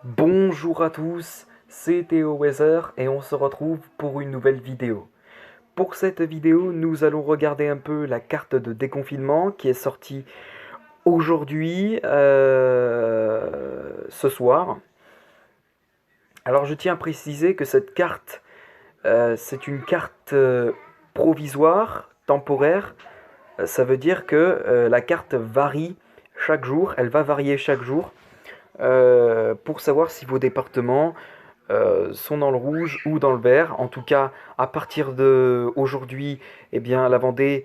Bonjour à tous, c'est Théo Weather et on se retrouve pour une nouvelle vidéo. Pour cette vidéo, nous allons regarder un peu la carte de déconfinement qui est sortie aujourd'hui, ce soir. Alors je tiens à préciser que cette carte, c'est une carte provisoire, temporaire. Ça veut dire que la carte varie chaque jour, elle va varier chaque jour pour savoir si vos départements sont dans le rouge ou dans le vert. En tout cas, à partir d'aujourd'hui, eh bien, la Vendée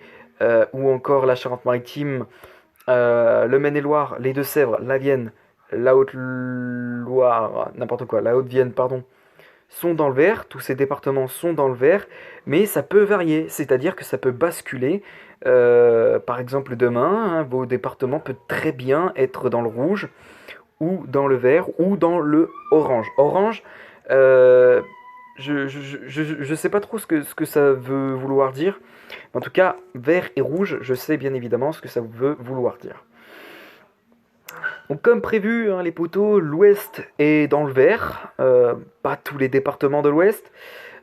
ou encore la Charente-Maritime, le Maine-et-Loire, les Deux-Sèvres, la Vienne, la Haute-Loire, n'importe quoi, la Haute-Vienne, pardon, sont dans le vert. Tous ces départements sont dans le vert, mais ça peut varier, c'est-à-dire que ça peut basculer. Par exemple, demain, hein, vos départements peuvent très bien être dans le rouge ou dans le vert ou dans le orange. Orange, euh, je sais pas trop ce que ça veut vouloir dire. En tout cas, vert et rouge, je sais bien évidemment ce que ça veut vouloir dire. Donc comme prévu, hein, les poteaux, l'ouest est dans le vert. Pas tous les départements de l'ouest.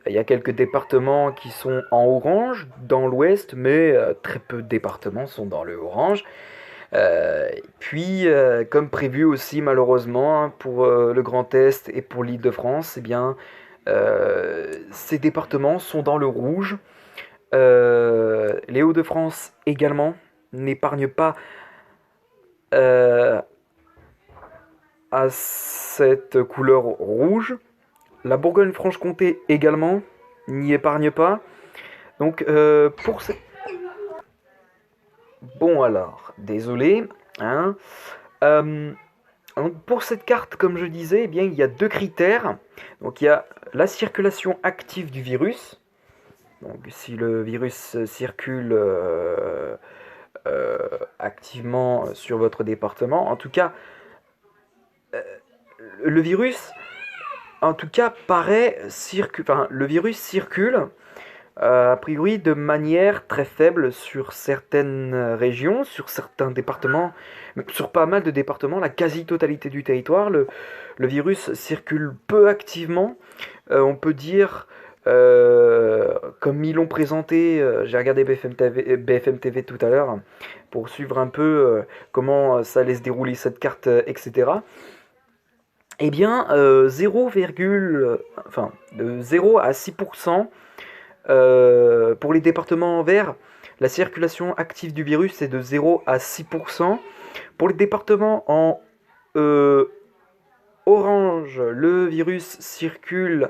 Il y a quelques départements qui sont en orange dans l'ouest, mais très peu de départements sont dans le orange. Comme prévu aussi, malheureusement, hein, pour le Grand Est et pour l'Île-de-France, eh bien, ces départements sont dans le rouge. Les Hauts-de-France également n'épargnent pas euh, à cette couleur rouge. La Bourgogne-Franche-Comté également n'y épargne pas. Donc, pour ces... Bon alors, désolé, hein. Euh, Donc pour cette carte, comme je disais, eh bien, il y a deux critères. Donc il y a la circulation active du virus. Donc si le virus circule activement sur votre département, en tout cas, le virus, en tout cas, le virus circule a priori de manière très faible sur certaines régions, sur certains départements, sur pas mal de départements, la quasi-totalité du territoire. Le virus circule peu activement. On peut dire, comme ils l'ont présenté, j'ai regardé BFM TV tout à l'heure pour suivre un peu comment ça allait se dérouler cette carte, etc. Eh bien, 0, enfin, de 0 à 6%. Pour les départements verts, la circulation active du virus est de 0 à 6%. Pour les départements en euh, orange, le virus circule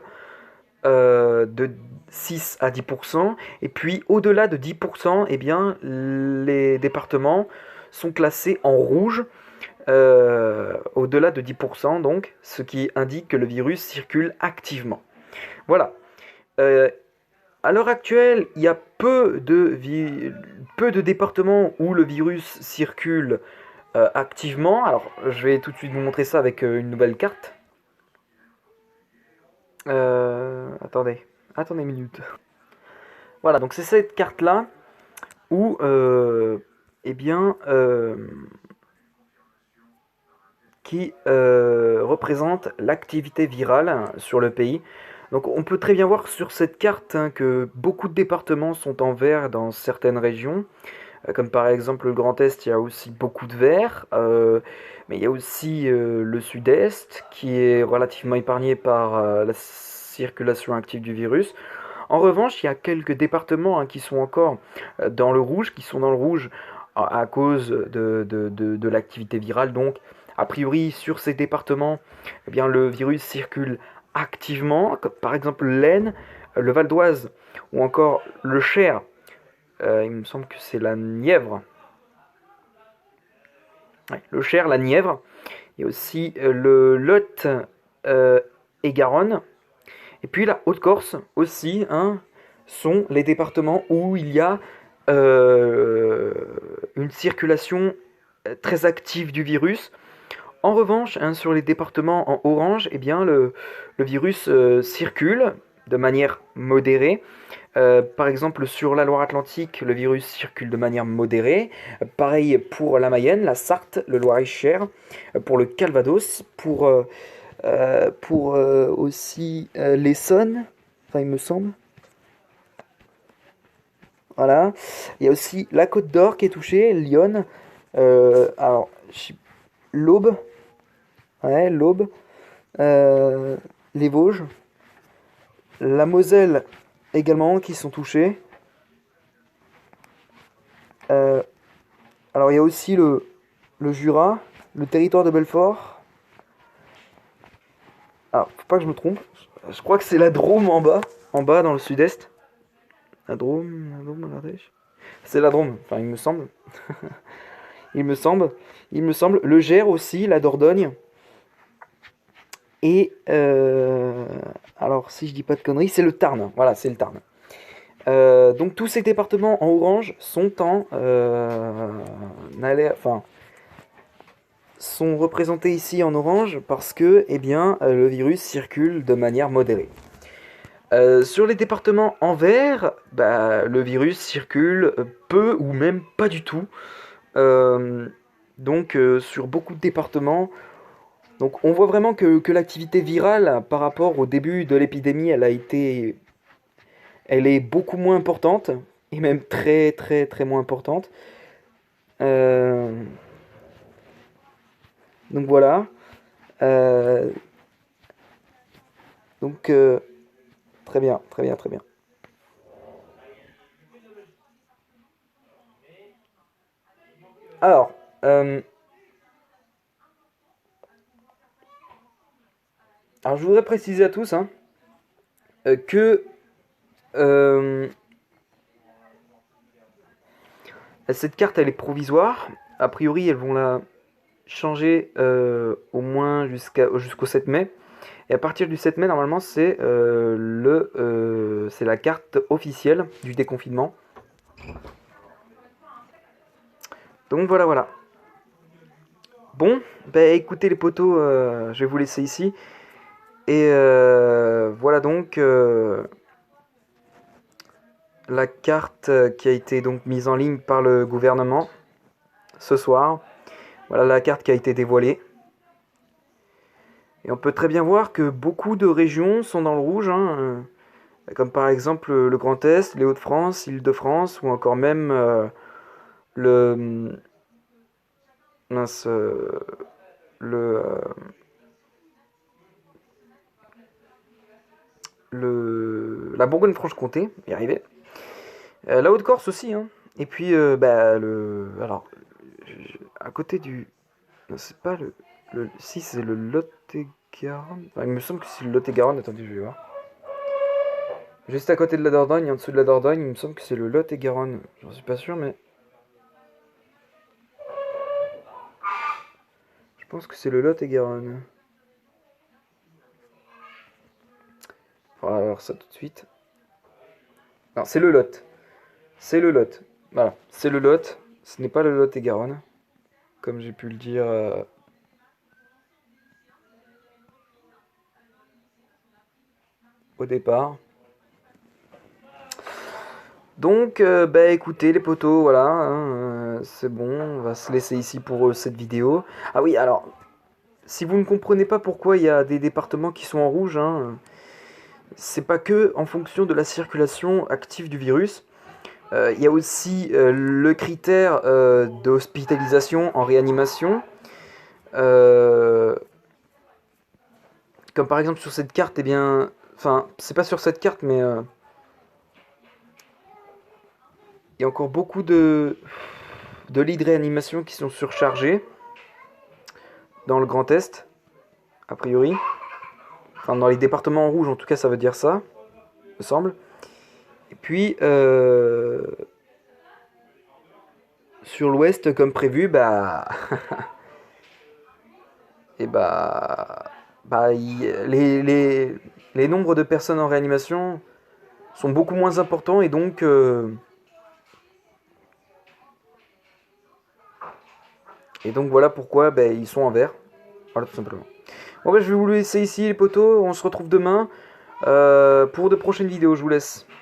de 6 à 10%. Et puis au-delà de 10%, eh bien, les départements sont classés en rouge. Au-delà de 10%, donc, ce qui indique que le virus circule activement. Voilà. Euh, À l'heure actuelle, il y a peu de départements où le virus circule activement. Alors, je vais tout de suite vous montrer ça avec une nouvelle carte. Attendez une minute. Voilà, donc c'est cette carte-là où, eh bien, qui représente l'activité virale sur le pays. Donc on peut très bien voir sur cette carte, hein, que beaucoup de départements sont en vert dans certaines régions. Comme par exemple le Grand Est, il y a aussi beaucoup de vert. Mais il y a aussi le Sud-Est qui est relativement épargné par la circulation active du virus. En revanche, il y a quelques départements, hein, qui sont encore dans le rouge, qui sont dans le rouge à cause de l'activité virale. Donc, a priori, sur ces départements, eh bien, le virus circule activement, comme par exemple l'Aisne, le Val d'Oise ou encore le Cher. Il me semble que c'est la Nièvre. Ouais, le Cher, la Nièvre. Il y a aussi le Lot euh, et Garonne. Et puis la Haute-Corse aussi, hein, sont les départements où il y a euh, une circulation très active du virus. En revanche, hein, sur les départements en orange, eh bien, le virus circule de manière modérée. Par exemple, sur la Loire-Atlantique, le virus circule de manière modérée. Pareil pour la Mayenne, la Sarthe, le Loir-et-Cher, pour le Calvados, pour pour aussi l'Essonne, enfin il me semble. Voilà. Il y a aussi la Côte d'Or qui est touchée, Lyon. Alors, l'Aube, ouais, l'Aube, euh, les Vosges, la Moselle également qui sont touchés. Euh, alors il y a aussi le Jura, le territoire de Belfort. Alors, faut pas que je me trompe. Je crois que c'est la Drôme en bas dans le sud-est. La Drôme, l'Ardèche. C'est la Drôme, enfin il me semble. Il me semble. Il me semble. Le Gers aussi, la Dordogne. Et alors si je dis pas de conneries, c'est le Tarn. Voilà, c'est le Tarn. Donc tous ces départements en orange sont enfin, sont représentés ici en orange parce que eh bien, le virus circule de manière modérée. Sur les départements en vert, bah, le virus circule peu ou même pas du tout. Donc sur beaucoup de départements, donc on voit vraiment que l'activité virale par rapport au début de l'épidémie, elle est beaucoup moins importante, et même très très très moins importante. Euh, donc voilà. Euh, donc très bien, très bien, très bien. Alors, euh, alors je voudrais préciser à tous hein, que euh, cette carte elle est provisoire. A priori, elles vont la changer au moins jusqu'au 7 mai. Et à partir du 7 mai, normalement, c'est la carte officielle du déconfinement. Donc voilà, voilà. Bon, bah écoutez les potos, je vais vous laisser ici. Et voilà donc la carte qui a été donc mise en ligne par le gouvernement ce soir. Voilà la carte qui a été dévoilée. Et on peut très bien voir que beaucoup de régions sont dans le rouge, hein, comme par exemple le Grand Est, les Hauts-de-France, l'Île-de-France, ou encore même le, mince, le, la Bourgogne-Franche-Comté, y arriver. La Haute-Corse aussi, hein. Et puis, bah, alors, à côté du, non, c'est pas si c'est le Lot-et-Garonne. Enfin, il me semble que c'est le Lot-et-Garonne. Attendez, je vais voir. Juste à côté de la Dordogne, en dessous de la Dordogne, il me semble que c'est le Lot-et-Garonne. J'en suis pas sûr, mais je pense que c'est le Lot-et-Garonne. On va voir ça tout de suite. Non, c'est le Lot. C'est le Lot. Voilà, c'est le Lot. Ce n'est pas le Lot-et-Garonne, comme j'ai pu le dire au départ. Donc, bah écoutez les potos, voilà, hein, c'est bon, on va se laisser ici pour cette vidéo. Ah oui, alors, si vous ne comprenez pas pourquoi il y a des départements qui sont en rouge, hein, c'est pas que en fonction de la circulation active du virus. Il y a aussi le critère d'hospitalisation en réanimation. Euh, Comme par exemple sur cette carte, eh bien, enfin, c'est pas sur cette carte, mais il y a encore beaucoup de lits de réanimation qui sont surchargés dans le Grand Est, a priori. Enfin, dans les départements en rouge, en tout cas, ça veut dire ça, me semble. Et puis, sur l'ouest, comme prévu, bah, et les nombres de personnes en réanimation sont beaucoup moins importants et donc voilà pourquoi bah, ils sont en vert. Voilà tout simplement. Bon bah je vais vous laisser ici les potos, on se retrouve demain pour de prochaines vidéos, je vous laisse.